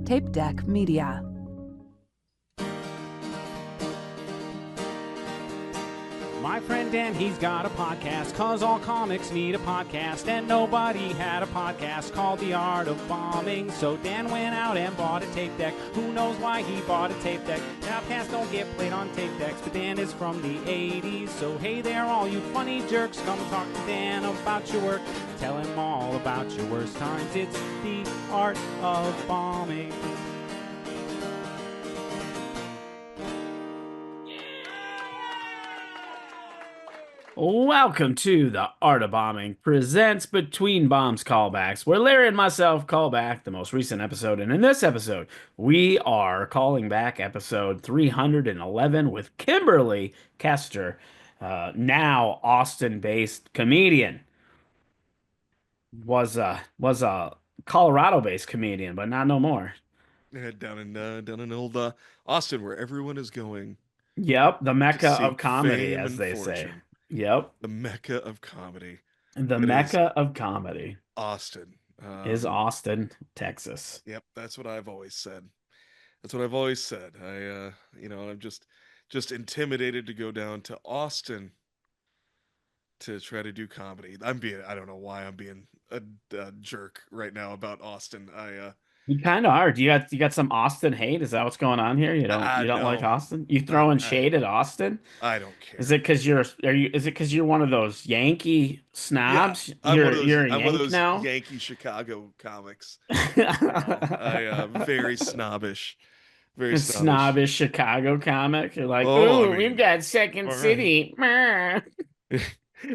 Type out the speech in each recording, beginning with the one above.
Tape Deck Media. My friend Dan, he's got a podcast, cause all comics need a podcast, and nobody had a podcast called The Art of Bombing. So Dan went out and bought a tape deck. Who knows why he bought a tape deck? Podcasts don't get played on tape decks, but Dan is from the 80s. So hey there, all you funny jerks, come talk to Dan about your work. Tell him all about your worst times. It's The Art of Bombing. Welcome to The Art of Bombing presents Between Bombs Callbacks, where Larry and myself call back the most recent episode. And in this episode, we are calling back episode 311 with Kimberly Koester, now Austin-based comedian. Was a Colorado-based comedian, but not no more. Down in old Austin, where everyone is going Yep, the to Mecca of seek comedy, fame as and they say. fortune. Yep, The Mecca of comedy. the It is Mecca of comedy Austin. is Austin, Texas. Yep, that's what I've always said. That's what I've always said. I'm just intimidated to go down to Austin to try to do comedy. I don't know why I'm being a jerk right now about Austin. You kind of are. You got some Austin hate? Is that what's going on here? You don't like No, Austin? You throwing shade at Austin? I don't care. Is it because you're one of those Yankee snobs? Yeah, I'm one of those, You're a I'm one of Yank those now? Yankee Chicago comics. Very snobbish. Very A snobbish. snobbish Chicago comic. You're like, Oh, I ooh, mean, we've got Second all right. City. Meh.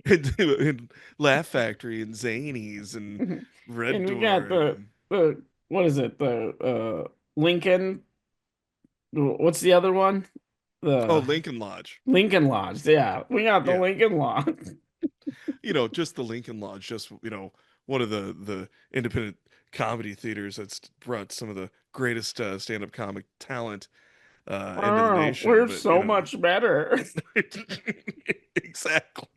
and Laugh Factory and Zanies and Red And we Door. got the what is it? The Lincoln. What's the other one? Lincoln Lodge. Lincoln Lodge. Yeah, we got the Yeah. Lincoln Lodge. Just the Lincoln Lodge, just one of the independent comedy theaters that's brought some of the greatest stand-up comic talent into the nation. We're but, so much better. Exactly.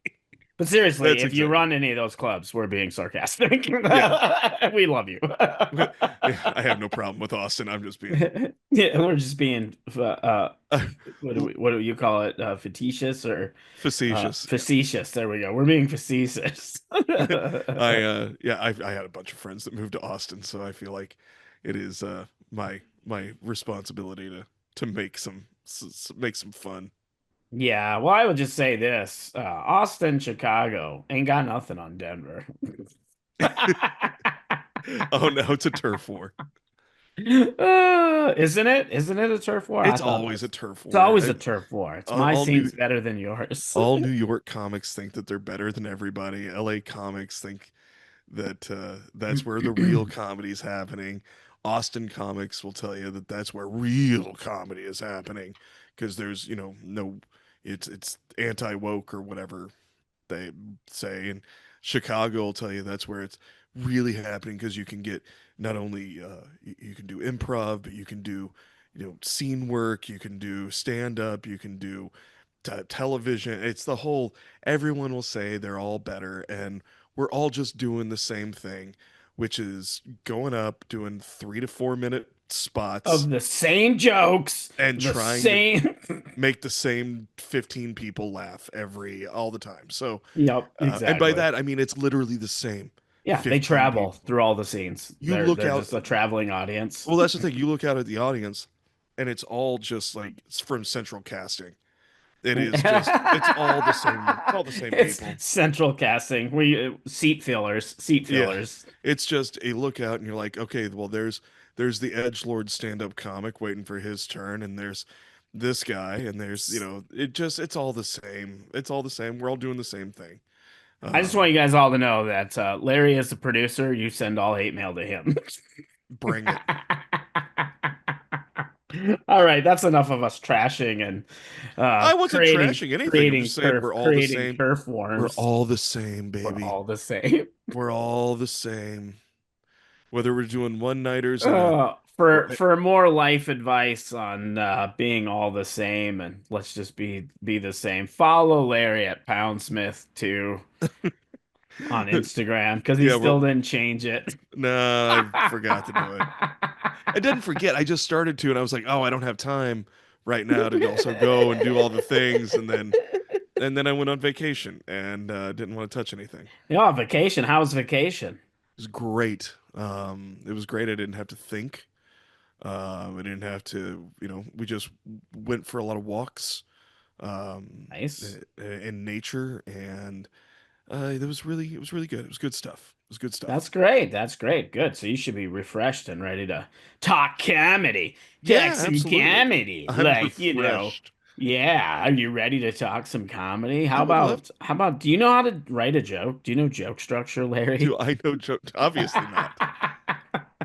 But seriously, That's if you exactly. run any of those clubs, we're being sarcastic. Yeah. We love you. I have no problem with Austin. I'm just being Yeah, we're just being what do you call it? Facetious or facetious. facetious. There we go. We're being facetious. I had a bunch of friends that moved to Austin, so I feel like it is my responsibility to make some fun. Yeah, well, I would just say this: Austin, Chicago ain't got nothing on Denver. Oh no, it's a turf war. Isn't it? Isn't it a turf war? It's always a turf war. It's always a turf war. It's my all scene's better than yours. All New York comics think that they're better than everybody. LA comics think that that's where the real comedy is happening. Austin comics will tell you that that's where real comedy is happening because there's no it's anti-woke or whatever they say, and Chicago will tell you that's where it's really happening because you can get not only you can do improv, but you can do scene work, you can do stand up, you can do television. It's the whole, everyone will say they're all better, and we're all just doing the same thing, which is going up doing 3 to 4 minute spots Of the same jokes and the trying same to make the same 15 people laugh all the time. So Yep, exactly. and by that I mean it's literally the same. Yeah, they 15 travel people. through all the scenes. They're Just a traveling audience. Well, that's the thing. You look out at the audience, and it's all just like it's from central casting. It is just it's all the same. It's all the same It's people. central casting. Seat fillers. It's just a look out, and you're like, okay, well, there's the edgelord stand-up comic waiting for his turn, and there's this guy, and there's it's all the same. It's all the same. We're all doing the same thing. I just want you guys all to know that Larry is the producer. You send all hate mail to him. Bring it. All right, that's enough of us trashing and I wasn't trashing anything. I'm just saying we're all the same. Turf wars. We're all the same, baby. We're all the same. We're all the same. Whether we're doing one-nighters for more life advice on being all the same, and let's just be the same. Follow Larry at Poundsmith2 on Instagram because he still didn't change it. No, I forgot to do it. I didn't forget. I just started to, and I was like, oh, I don't have time right now to also go and do all the things, and then I went on vacation and didn't want to touch anything. Yeah, vacation. How was vacation? It was great. It was great. I didn't have to think. I didn't have to, we just went for a lot of walks Nice. in nature, and it was really good. It was good stuff. It was good That's stuff. great. That's great. Good. So you should be refreshed and ready to talk comedy. Talk Yeah, some absolutely. comedy. I'm Like, refreshed. yeah. Are you ready to talk some comedy? I would love How about, do you know how to write a joke? Do you know joke structure, to. Larry? I know joke. Obviously not.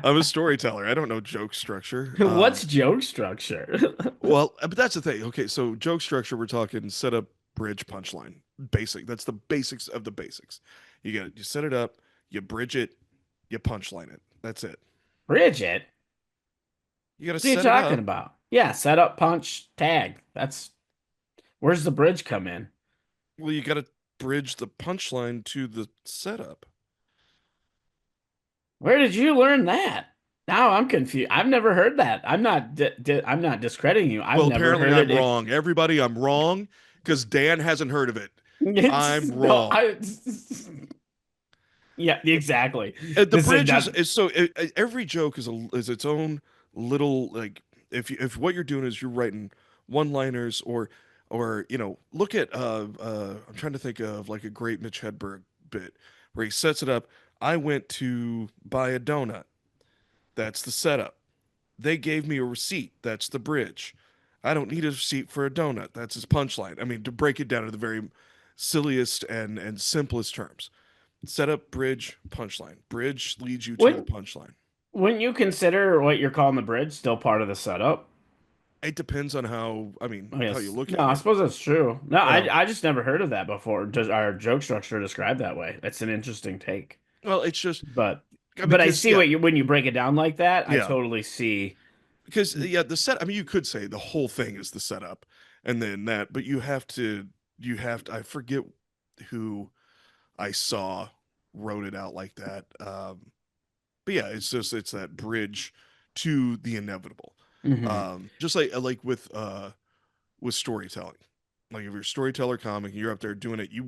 I'm a storyteller. I don't know joke structure. What's joke structure? Well, but that's the thing. Okay, so joke structure, we're talking setup, bridge, punchline. Basic. That's the basics of the basics. You set it up, you bridge it, you punchline it. That's it. Bridget? You got to What are you set it talking up. about? Yeah, setup, punch, tag. Where's the bridge come in? Well, you got to bridge the punchline to the setup. Where did you learn that? Now I'm confused. I've never heard that. I'm not discrediting you. I've Well, never apparently heard I'm it. wrong. Everybody, I'm wrong because Dan hasn't heard of it. It's I'm no, wrong. I yeah, exactly. The This is bridge is, that. is so every joke is its own little, like, if what you're doing is you're writing one liners, or look at I'm trying to think of like a great Mitch Hedberg bit where he sets it up. I went to buy a donut. That's the setup. They gave me a receipt. That's the bridge. I don't need a receipt for a donut. That's his punchline. I mean, to break it down to the very silliest and simplest terms. Setup, bridge, punchline. Bridge leads you to the Wouldn't punchline. wouldn't you consider what you're calling the bridge still part of the setup? It depends on how, I mean, Oh, how you yes. look No, at I it. suppose that's true. No, Um, I just never heard of that before. Does our joke structure described that way? That's an interesting take. well, it's just But I because, see yeah, what you when you break it down like that, I yeah, totally see. because, yeah, the set. I mean, you could say the whole thing is the setup, and then that, but you have to. I forget who I saw wrote it out like that. But yeah, it's that bridge to the inevitable. Mhm. Just like with storytelling. Like if you're a storyteller comic and you're up there doing it, you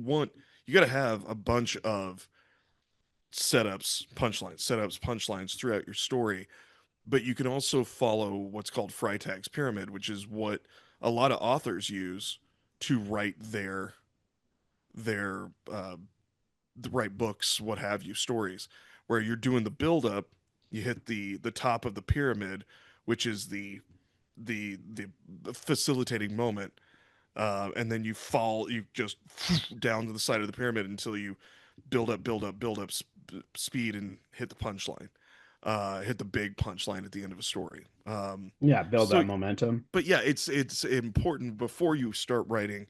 got to have a bunch of setups, punchlines throughout your story. But you can also follow what's called Freitag's pyramid, which is what a lot of authors use to write their write books, what have you, stories, where you're doing the build up, you hit the top of the pyramid, which is the facilitating moment, and then you just down to the side of the pyramid until you build up speed and hit the punchline, hit the big punchline at the end of a story. Yeah, build So, that momentum. but yeah, it's important before you start writing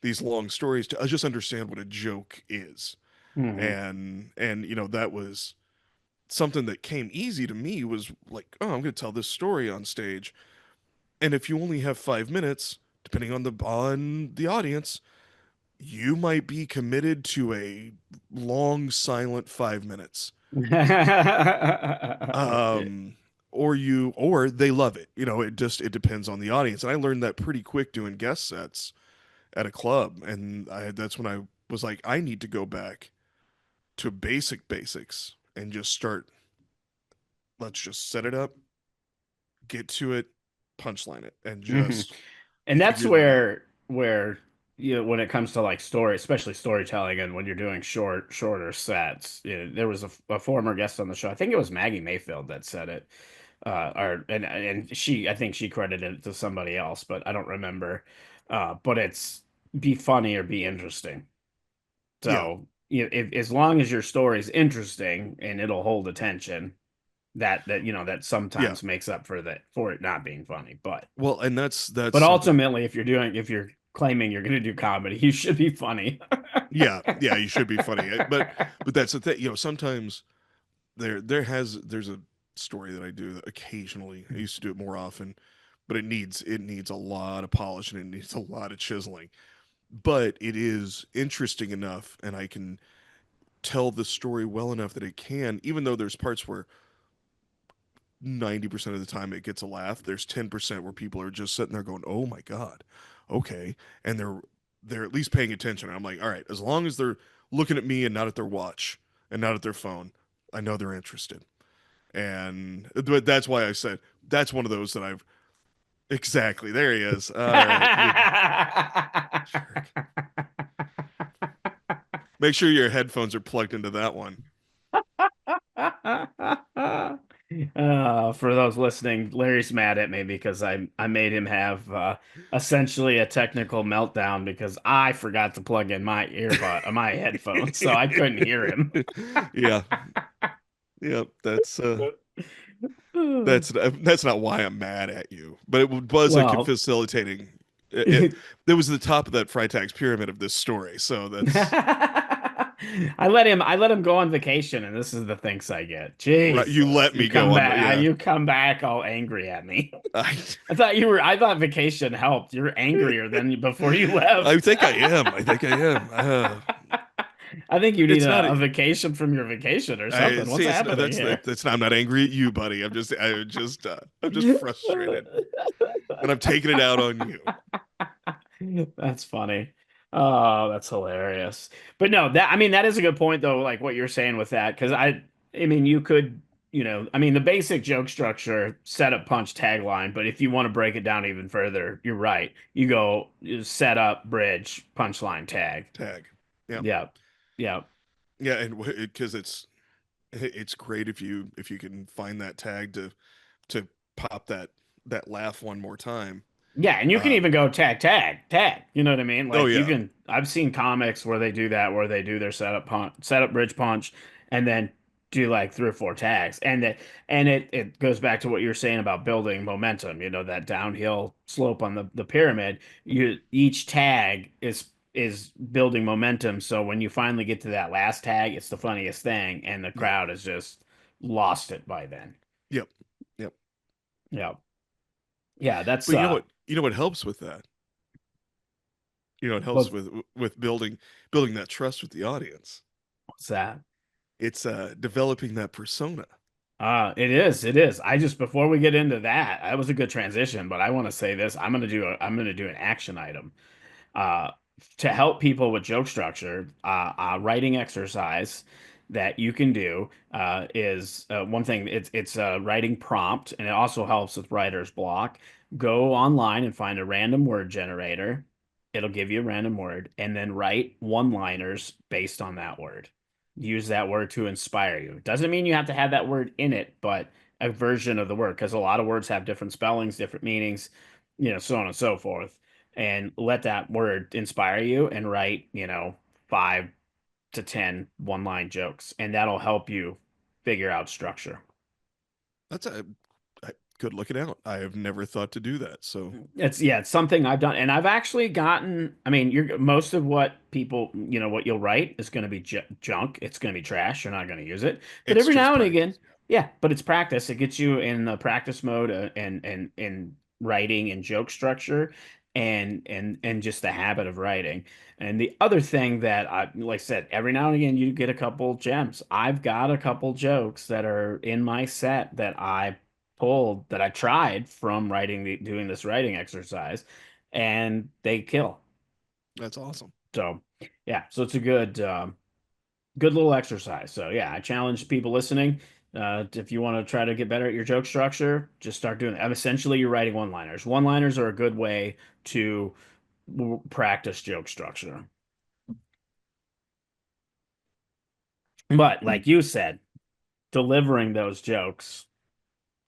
these long stories to just understand what a joke is, Hmm. and that was something that came easy to me. Was like, oh, I'm going to tell this story on stage, and if you only have 5 minutes, depending on the audience, you might be committed to a long silent 5 minutes. Yeah. Um, or they love it. It depends on the audience. And I learned that pretty quick doing guest sets at a club, and that's when I was like, I need to go back to basics and just start. Let's just set it up, get to it, punchline it, and Hmm. just And that's figure that out. where when it comes to like story, especially storytelling, and when you're doing shorter sets, there was a former guest on the show. I think it was Maggie Mayfield that said it, or and she I think she credited it to somebody else, but I don't remember. But it's be funny or be interesting. Yeah, So if as long as your story's interesting and it'll hold attention, that yeah. sometimes makes up for that for it not being funny. Well, and that's But something. ultimately, if you're claiming you're going to do comedy, you should be funny. Yeah, yeah. You should be funny, but that's the thing. Sometimes there's a story that I do that occasionally. I used to do it more often, but it needs a lot of polish and it needs a lot of chiseling. But it is interesting enough, and I can tell the story well enough that it can, even though there's parts where 90% of the time it gets a laugh. There's 10% where people are just sitting there going, "Oh my god, okay," and they're at least paying attention. I'm like, all right, as long as they're looking at me and not at their watch and not at their phone, I know they're interested. And but that's why I said that's one of those that I've exactly there he is. All right, you jerk. Make sure your headphones are plugged into that one. For those listening, Larry's mad at me because I made him have essentially a technical meltdown because I forgot to plug in my earbud, my headphones, so I couldn't hear him. Yeah, yeah, that's not why I'm mad at you, but it was a Well, facilitating. It was the top of that Freitag's pyramid of this story, so that's I let him go on vacation, and this is the thanks I get. right. You Jesus, let me go on, but yeah, you come back all angry at me. I I thought vacation helped. You're angrier than before you left. I think I am. I think I am. I think you need It's not. a vacation from your vacation or I something. What's see. It's happening here? that's not. I'm not angry at you, buddy. I'm just frustrated, and I'm taking it out on you. That's funny. Oh, that's hilarious. But no, that I mean that is a good point though, like what you're saying with that, because I mean you could, I mean the basic joke structure, setup, punch, tagline, but if you want to break it down even further, you're right. You set up, bridge, punchline, tag. Tag. Yeah. Yep. Yep. Yeah, and because it's great if you can find that tag to pop that laugh one more time. Yeah, and you can Um, even go tag, tag, tag. You know what I mean? oh Like you yeah, can. I've seen comics where they do that, where they do their setup punch, setup bridge punch, and then do like three or four tags, and it goes back to what you're saying about building momentum. You know that downhill slope on the pyramid. You each tag is building momentum. So when you finally get to that last tag, it's the funniest thing, and the yep, crowd has just lost it by then. yep, yep. Yeah, yeah. That's But you know what helps with that. You know it helps with building that trust with the audience. what's that? It's developing that persona. It is. It is. I just before we get into that, that was a good transition, but I want to say this. I'm gonna do an action item. Uh, to help people with joke structure, writing exercise that you can do is one thing. It's a writing prompt, and it also helps with writer's block. Go online and find a random word generator. It'll give you a random word, and then write one-liners based on that word. Use that word to inspire you. Doesn't mean you have to have that word in it, but a version of the word, because a lot of words have different spellings, different meanings, so on and so forth, and let that word inspire you and write, 5 to 10 one-line jokes, and that'll help you figure out structure. That's a good looking out. I have never thought to do that. So It's something I've done, and I've actually gotten. I mean, you're most of what people, what you'll write is going to be junk. It's going to be trash. You're not going to use it, but it's every just now and again, practice. yeah. But it's practice. It gets you in the practice mode and writing and joke structure, and just the habit of writing. And the other thing that like I said, every now and again you get a couple gems. I've got a couple jokes that are in my set that I pulled that I tried from doing this writing exercise, and they kill. That's awesome. So yeah, so it's a good little exercise. So yeah, I challenge people listening. If you want to try to get better at your joke structure, just start doing it. Essentially, you're writing one-liners. One-liners are a good way to practice joke structure. But like you said, delivering those jokes,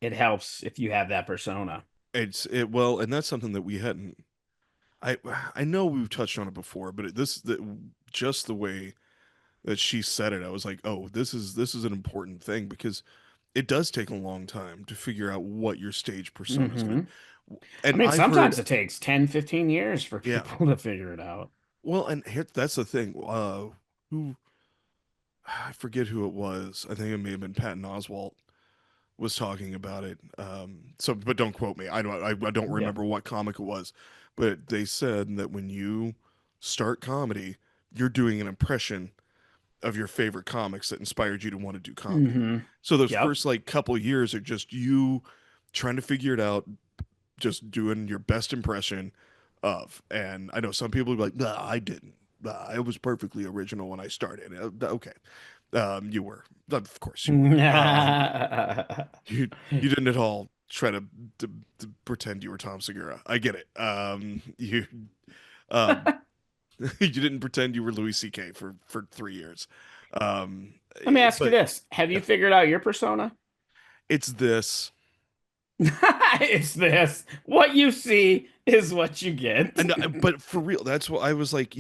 it helps if you have that persona. Well, and that's something that we hadn't. I I know we've touched on it before, but just the way that she said it, I was like, oh, this is an important thing because it does take a long time to figure out what your stage persona is going to Hmm. be. I And mean, I've heard, sometimes it takes 10, 15 years for yeah. people to figure it out. Well, and that's the thing. Who I forget who it was. I think it may have been Patton Oswalt was talking about it. So, but don't quote me. I don't Yeah. remember what comic it was, but they said that when you start comedy, you're doing an impression of your favorite comics that inspired you to want to do comedy. Hmm. So those Yep. first like couple years are just you trying to figure it out, just doing your best impression of. And I know some people be like, nah, I didn't. I was perfectly original when I started. Okay, you were, of course you were. You you didn't at all try to pretend you were Tom Segura. I get it. You um, you didn't pretend you were Louis C.K. for 3 years. Let me ask you But this. Have you yeah, figured out your persona? it's this. It's this. What you see is what you get. And but for real, that's what I was like.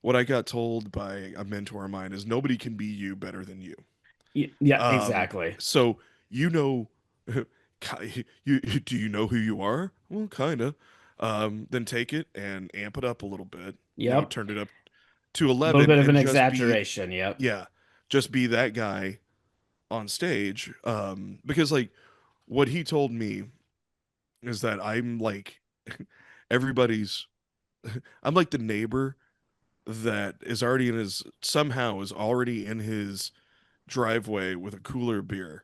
What I got told by a mentor of mine is nobody can be you better than you. Yeah, Um, exactly. so you know, do you know who you are? Well, kind of. Then take it and amp it up a little bit. Yep. Turn it up to A little 11 bit of and an just be, exaggeration. Yep. yeah, just be that guy on stage. Because like what he told me is that I'm like everybody's, I'm like the neighbor that is already in his, somehow is already in his driveway with a cooler beer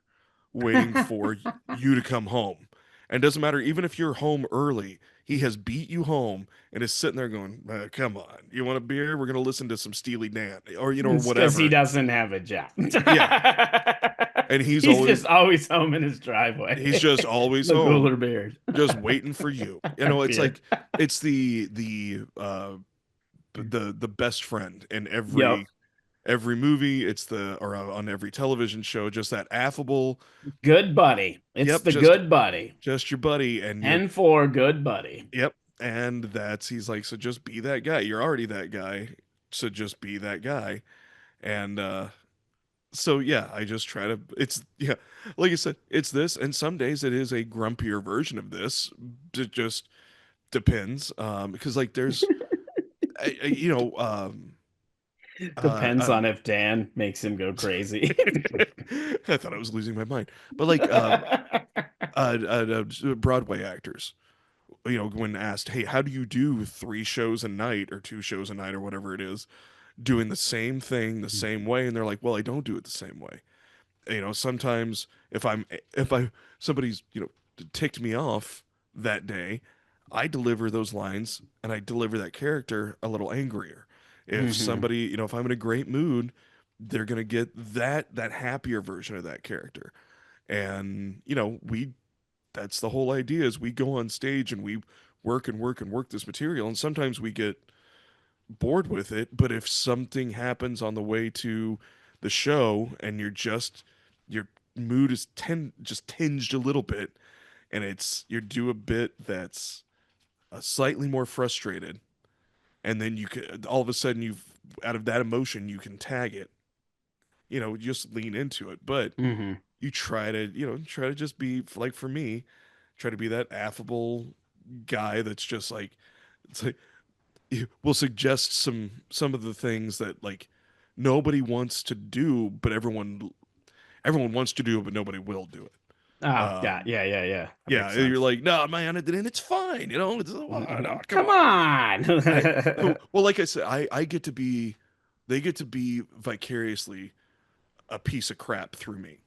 waiting for you to come home. And it doesn't matter, even if you're home early, he has beat you home and is sitting there going, come on, you want a beer? We're going to listen to some Steely Dan or, or It's because he whatever. doesn't have a job. Yeah. And he's He's always, just always home in his he's driveway. just always The home, cooler beard. just waiting for you. It's Beer. like, it's the best friend in Yep. every movie. It's the, or on every television show, just that affable, Good buddy. It's yep, the good buddy. just your buddy, and you're, 10-4 good buddy. yep, and that's, he's like, so just be that guy. You're already that guy, so just be that guy. And so yeah, I just try to, it's, yeah, like I said, it's this, and some days it is a grumpier version of this. It just depends, because like there's, I- you know, um, uh, Depends uh, on if Dan makes him go crazy. I thought I was losing my mind, but like Broadway actors, when asked, hey, how do you do 3 shows a night or 2 shows a night or whatever it is, doing the same thing the same way, and they're like, well, I don't do it the same way. Sometimes if I somebody's ticked me off that day, I deliver those lines and I deliver that character a little angrier. If Hmm. somebody, if I'm in a great mood, they're gonna get that happier version of that character. And we that's the whole idea, is we go on stage and we work and work and work this material, and sometimes we get bored with it. But if something happens on the way to the show and your mood is just tinged a little bit, and it's you do a bit that's slightly more frustrated, and then you can all of a sudden, you've out of that emotion you can tag it, just lean into it. But Hmm. you try to just be, like, for me, try to be that affable guy that's just like, it's like, will suggest some of the things that, like, nobody wants to do, but everyone wants to do it, but nobody will do it. Oh, yeah, Um, yeah, yeah, yeah. That yeah, makes you're sense. like, no, man, and it's fine, It's, oh, no, come Come on. on. Well, like I said, I get to be, they get to be vicariously a piece of crap through me.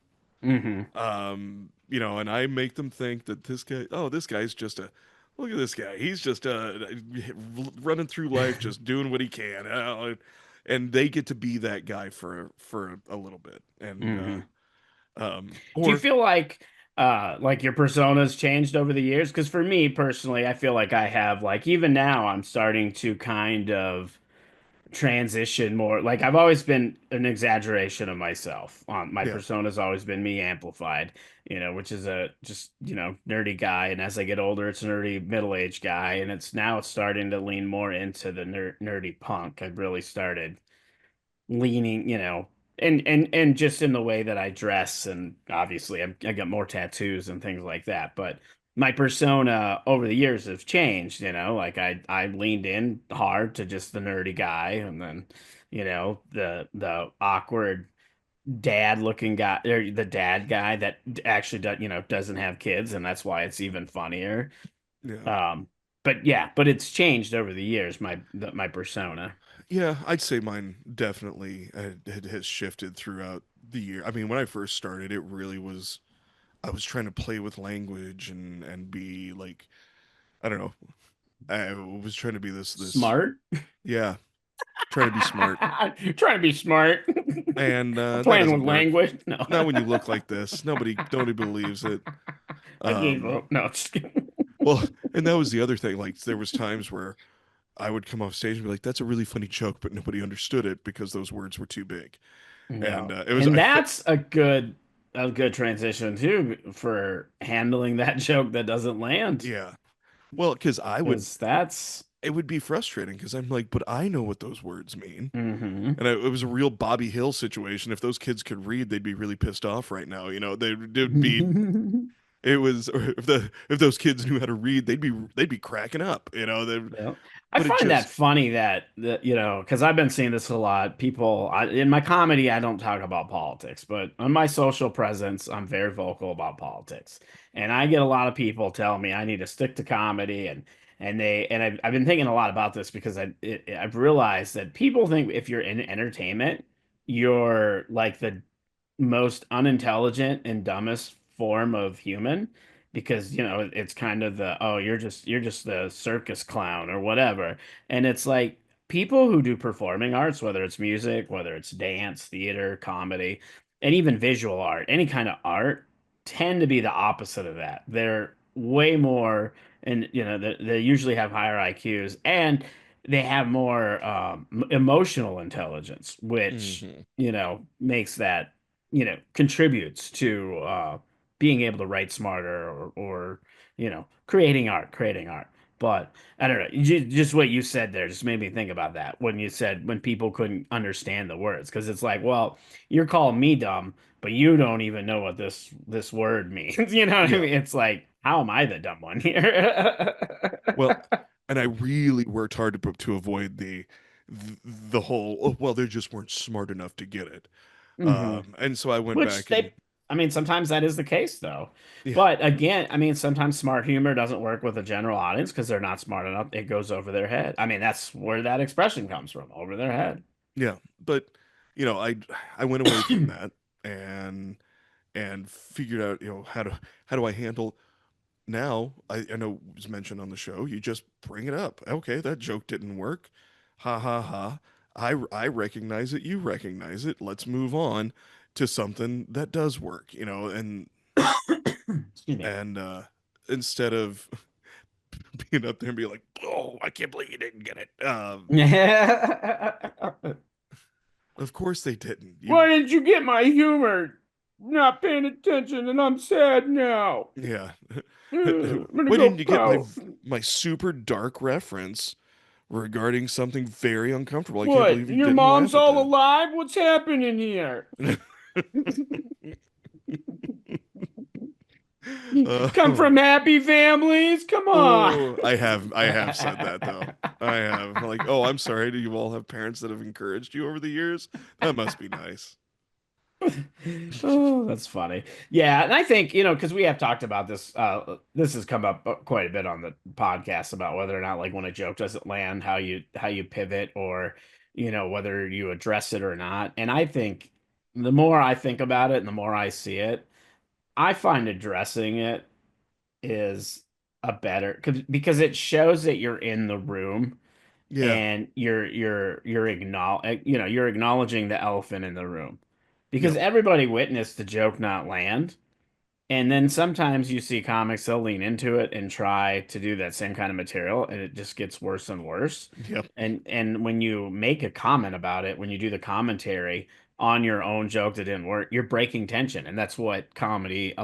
Hmm. And I make them think that this guy's just a, look at this guy. He's just running through life, just doing what he can. And they get to be that guy for a little bit. And Hmm. Do you or feel like your persona's changed over the years? Because for me personally, I feel like I have, like, even now I'm starting to kind of transition more. Like, I've always been an exaggeration of myself. My yeah, persona's always been me amplified, which is a just, nerdy guy. And as I get older, it's a nerdy middle-aged guy. And it's starting to lean more into the nerdy punk. I've really started leaning, and just in the way that I dress, and obviously I got more tattoos and things like that. But my persona over the years has changed, like I leaned in hard to just the nerdy guy, and then, the awkward dad looking guy, or the dad guy that actually doesn't have kids, and that's why it's even funnier. yeah. Um, but yeah, but it's changed over the years, my persona. Yeah, I'd say mine definitely has shifted throughout the year. I mean, when I first started, it really was I was trying to play with language and be like, I don't know. I was trying to be this Smart. yeah, trying to be smart. Trying to be smart. And that Playing doesn't with work. language. No. Not when you look like this. Nobody believes it. I gave Um, up. No, just kidding. well, and that was the other thing. Like there was times where I would come off stage and be like, "That's a really funny joke," but nobody understood it because those words were too big. And No. it was And that's a good transition too for handling that joke that doesn't land. yeah. Well, because I would Because that's it would be frustrating because I'm like, but I know what those words mean. hmm And it was a real Bobby Hill situation. If those kids could read, they'd be really pissed off right now. They'd be. It was if those kids knew how to read, they'd be cracking up. Yeah. I But it find that just funny that because I've been seeing this a lot. In my comedy, I don't talk about politics, but on my social presence, I'm very vocal about politics. And I get a lot of people tell me I need to stick to comedy, and I've been thinking a lot about this because I've realized that people think if you're in entertainment, you're like the most unintelligent and dumbest form of human because it's kind of the oh you're just the circus clown or whatever, and it's like people who do performing arts, whether it's music, whether it's dance, theater, comedy, and even visual art, any kind of art, tend to be the opposite of that. They're way more, and they usually have higher IQs, and they have more emotional intelligence, which hmm makes that contributes to being able to write smarter or creating art. But I don't know, just what you said there just made me think about that when you said when people couldn't understand the words, because it's like, well, you're calling me dumb, but you don't even know what this word means. You know what I yeah. mean? It's like, how am I the dumb one here? Well, and I really worked hard to avoid the whole oh, well they just weren't smart enough to get it. hmm And so I went Which back and I mean, sometimes that is the case, though. yeah, But again, I mean, sometimes smart humor doesn't work with a general audience because they're not smart enough. It goes over their head. I mean, that's where that expression comes from, over their head. yeah. But I went away from that and figured out how do I handle now. I know it was mentioned on the show. You just bring it up. Okay, that joke didn't work. Ha ha ha. I recognize it. You recognize it. Let's move on to something that does work. Excuse me. And instead of being up there and being like, "Oh, I can't believe you didn't get it." Of course they didn't. Why didn't you get my humor? Not paying attention, and I'm sad now. Yeah. I'm gonna Why go didn't you get my pout. my super dark reference regarding something very uncomfortable? I can't What? believe you Your didn't mom's laugh at all that. alive? What's happening here? Come Uh, from happy families? Come on. oh, I have said that though. I have like, oh, I'm sorry. Do you all have parents that have encouraged you over the years? That must be nice. Oh, that's funny. Yeah, and I think, because we have talked about this, this has come up quite a bit on the podcast about whether or not like when a joke doesn't land, how you pivot or, whether you address it or not. And I think the more I think about it and the more I see it, I find addressing it is a better because it shows that you're in the room Yeah. and you're acknowledging the elephant in the room because Yep. everybody witnessed the joke not land, and then sometimes you see comics, they'll lean into it and try to do that same kind of material, and it just gets worse and worse. Yep. And when you make a comment about it, when you do the commentary on your own joke that didn't work, you're breaking tension, and that's what comedy,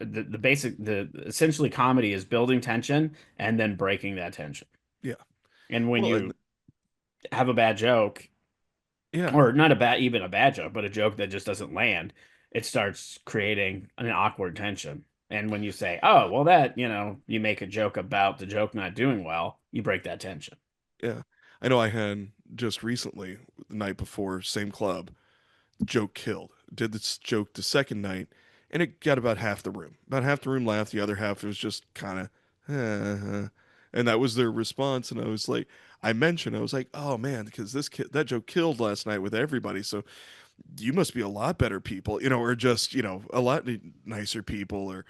the essentially comedy is building tension and then breaking that tension. Yeah. And when Well, and you have a bad joke, yeah. or not even a bad joke, but a joke that just doesn't land, it starts creating an awkward tension. And when you say, "Oh, well, you make a joke about the joke not doing well," you break that tension. Yeah. I know I had just recently, the night before, same club, joke killed. Did this joke the second night, and it got about half the room. About half the room laughed. The other half was just kind of, And that was their response. And I was like, I was like, oh man, because that joke killed last night with everybody. So you must be a lot better people, or just, a lot nicer people or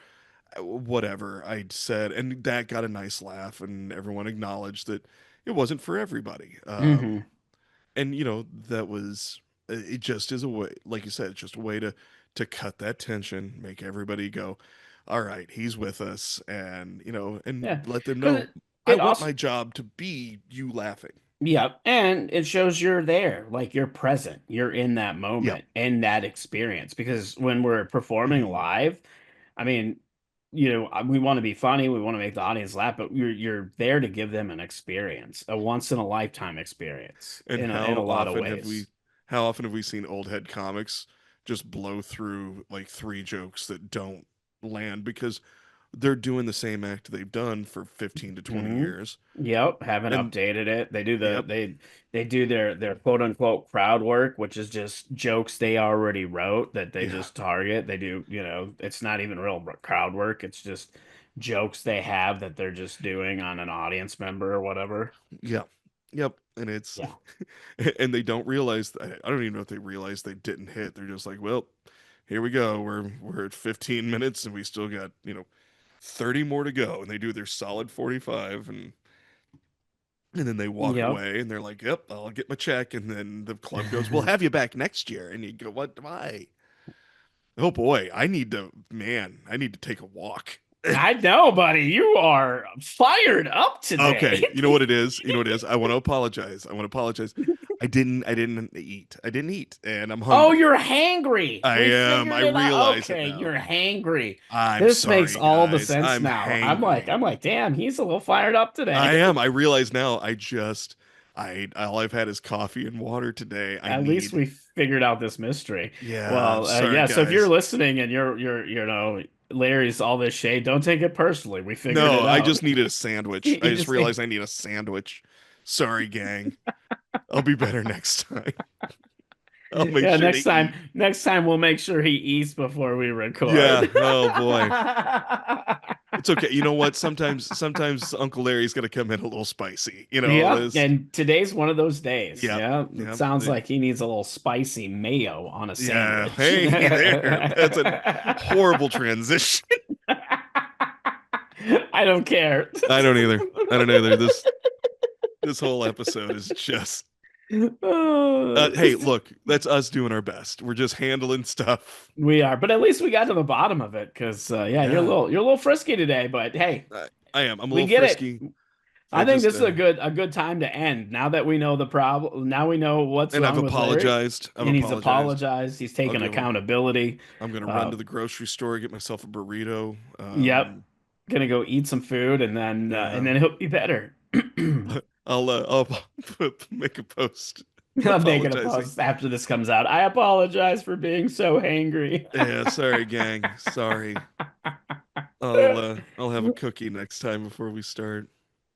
whatever I said. And that got a nice laugh and everyone acknowledged that it wasn't for everybody. Hmm. And that was, it just is a way, like you said, it's just a way to cut that tension, make everybody go, all right, he's with us, and and Yeah, let them because know I it want also, my job to be you laughing. yeah, and it shows you're there, like you're present, you're in that Yep. moment, in that experience. Because when we're performing live, I mean, we want to be funny, we want to make the audience laugh, but you're there to give them an experience, a once in a lifetime experience, And in a lot of ways. how often have we seen old head comics just blow through like three jokes that don't land because they're doing the same act they've done for 15 to 20 Hmm. years. Yep, haven't And updated it. yep, They do their quote unquote crowd work, which is just jokes they already wrote that they yeah, just target. They do, it's not even real crowd work. It's just jokes they have that they're just doing on an audience member or whatever. yep, yep. And it's Yeah. and they don't realize, I don't even know if they realize they didn't hit. They're just like, well, here we go. We're at 15 minutes and we still got, 30 more to go. And they do their solid 45 and then they walk Yep. away and they're like, yep, I'll get my check. And then the club goes, we'll have you back next year. And you go, what? Why? Oh boy, I need to take a walk. I know, buddy. You are fired up Okay, today. you know what it is? You know what it is? I want to apologize. I want to apologize. I didn't eat and I'm Oh, hungry. you're hangry. I We am. figured I it out. realize it Okay, now. you're hangry. I'm This makes sorry, all the guys. sense I'm now. I'm hangry. like, damn, he's a little fired up I today. am. I realize now. I all I've had is coffee and water today. I At least need. we figured out this mystery. Yeah, Well, sorry, yeah. So if you're guys. listening and Larry's all this shade, don't take it personally. We figured No, it I out. just needed a sandwich. I You just just realized I need a sandwich. Sorry, gang. I'll be better next time. I'll make yeah. sure to eat. Next time we'll make sure he eats before we Yeah. record. Oh boy. It's okay. You know what? Sometimes Uncle Larry's gonna come in a little spicy. Yeah, This. and today's one of those days. Yep. Yeah, it Yep. sounds like he needs a little spicy mayo on a Yeah. sandwich. Hey there. That's a horrible transition. I don't care. I don't either. I don't either. This whole episode is just. Oh, Hey, look, that's us doing our best. We're just handling stuff. we are, but at least we got to the bottom of it because yeah, Yeah, you're a little frisky today, but hey, I am. I'm a we little get it. frisky. I I think just this is a good time to end. Now that we know the problem, now we know what's and I've wrong with Larry, apologized. I've and he's apologized. apologized. He's I'll taken go. accountability. I'm gonna run Uh, to the grocery store, get myself a burrito. Yep. Gonna go eat some food and Yeah. then he'll be better. I'll make a post I'm making a apologizing. post after this comes out. I apologize for being so hangry. Yeah, sorry, gang. Sorry. I'll have a cookie next time before we start.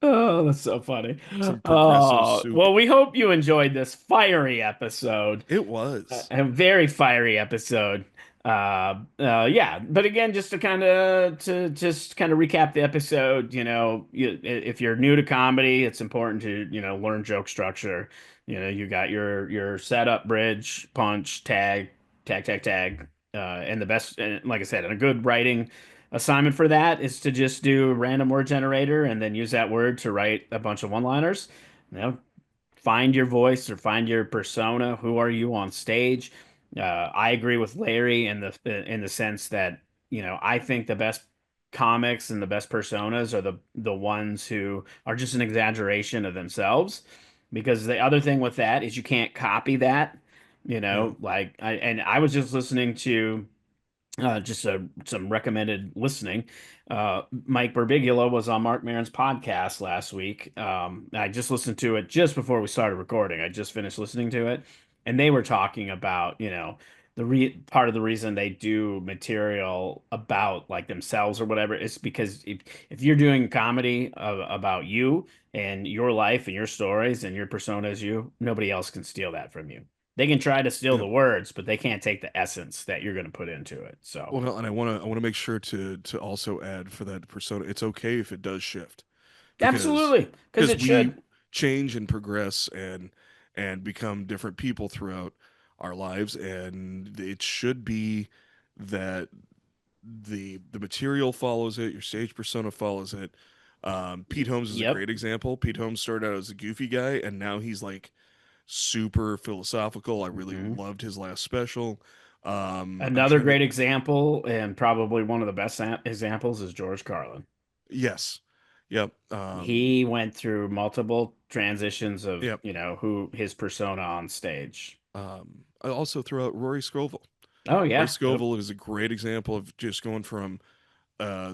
Oh, that's so funny. Some progressive Oh, soup. well, we hope you enjoyed this fiery episode. It was. A very fiery episode. Yeah, but again, just to kind of recap the episode, if you're new to comedy, it's important to, learn joke structure. You got your setup, bridge, punch, tag, and the best, and like I said, and a good writing assignment for that is to just do random word generator and then use that word to write a bunch of one-liners. You know, find your voice or find your persona. Who are you on stage? I agree with Larry in the sense that I think the best comics and the best personas are the ones who are just an exaggeration of themselves. Because the other thing with that is you can't copy that. Yeah. I was just listening to some recommended listening. Mike Birbiglia was on Mark Maron's podcast last week. I just listened to it just before we started recording. I just finished listening to it, and they were talking about, part of the reason they do material about like themselves or whatever is because if you're doing comedy about you and your life and your stories and your persona as you, nobody else can steal that from you. They can try to steal Yeah. the words, but they can't take the essence that you're going to put into it. So, Well, and I want to make sure to also add for that persona. It's okay if it does shift. because Absolutely, because it we should. change and progress and become different people throughout our lives, and it should be that the material follows it, your stage persona follows it. Pete Holmes is a Yep. great example. Pete Holmes started out as a goofy guy, and now he's like super philosophical. I really Mhm. loved his last special. I'm Another trying to. great example, and probably one of the best examples, is George Carlin. Yes, yep, He went through multiple transitions of, yep. who his persona on stage. I also throw out Rory Scovel. Oh Rory yeah. Yep. Scovel is a great example of just going from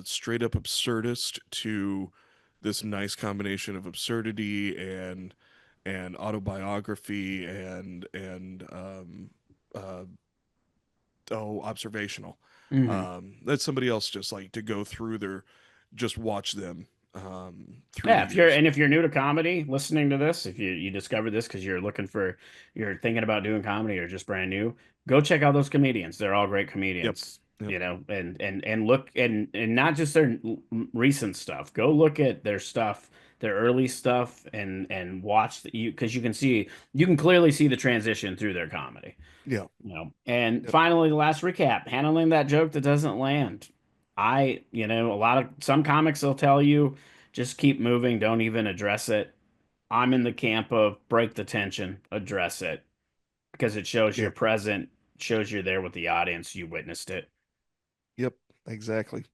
straight up absurdist to this nice combination of absurdity and autobiography and uh, observational. Mhm. That's somebody else just like to go through their just watch them through Yeah, the years. if you're new to comedy, listening to this, if you discovered this because you're thinking about doing comedy or just brand new, go check out those comedians. They're all great Yep, comedians, yep, and look and not just their recent stuff. Go look at their stuff, their early stuff, and watch because you can clearly see the transition through their comedy. yeah, And yep, finally, the last recap, handling that joke that doesn't land. A lot of some comics will tell you just keep moving, don't even address it. I'm in the camp of break the tension, address it because it shows you're yeah, present, shows you're there with the audience, you witnessed it. yep, exactly.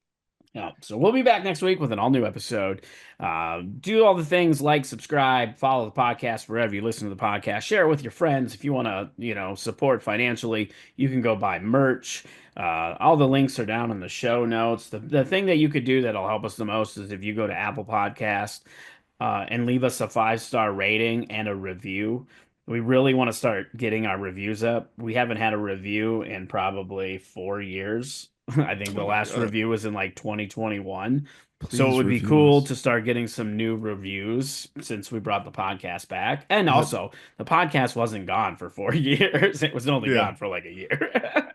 Yeah, so we'll be back next week with an all new episode. Do all the things like subscribe, follow the podcast wherever you listen to the podcast, share it with your friends. If you want to, support financially, you can go buy merch. All the links are down in the show notes. The thing that you could do that'll help us the most is if you go to Apple Podcast and leave us a 5-star rating and a review. We really want to start getting our reviews up. We haven't had a review in probably 4 years. I think Oh the my last God. review was in like 2021. So it Please would be review cool us. to start getting some new reviews since we brought the podcast back. And Let also, the podcast wasn't gone for 4 years. It was only yeah. gone for like a year.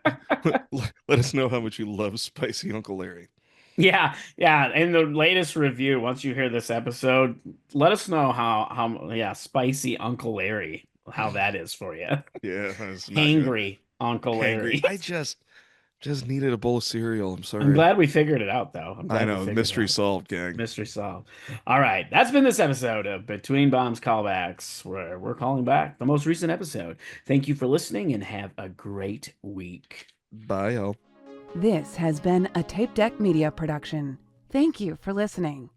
Let us know how much you love Spicy Uncle Larry. Yeah, yeah. In the latest review, once you hear this episode, let us know how spicy Uncle Larry, how that is for you. Yeah, that's not good. Hangry Uncle Hangry. Larry. I just needed a bowl of cereal. I'm I'm sorry. glad we figured it out, though. I'm I glad we know. figured it Mystery out. solved, gang. Mystery solved. All right, that's been this episode of Between Bombs Callbacks, where we're calling back the most recent episode. Thank you for listening and have a great week. Bye, y'all. This has been a Tape Deck Media production. Thank you for listening.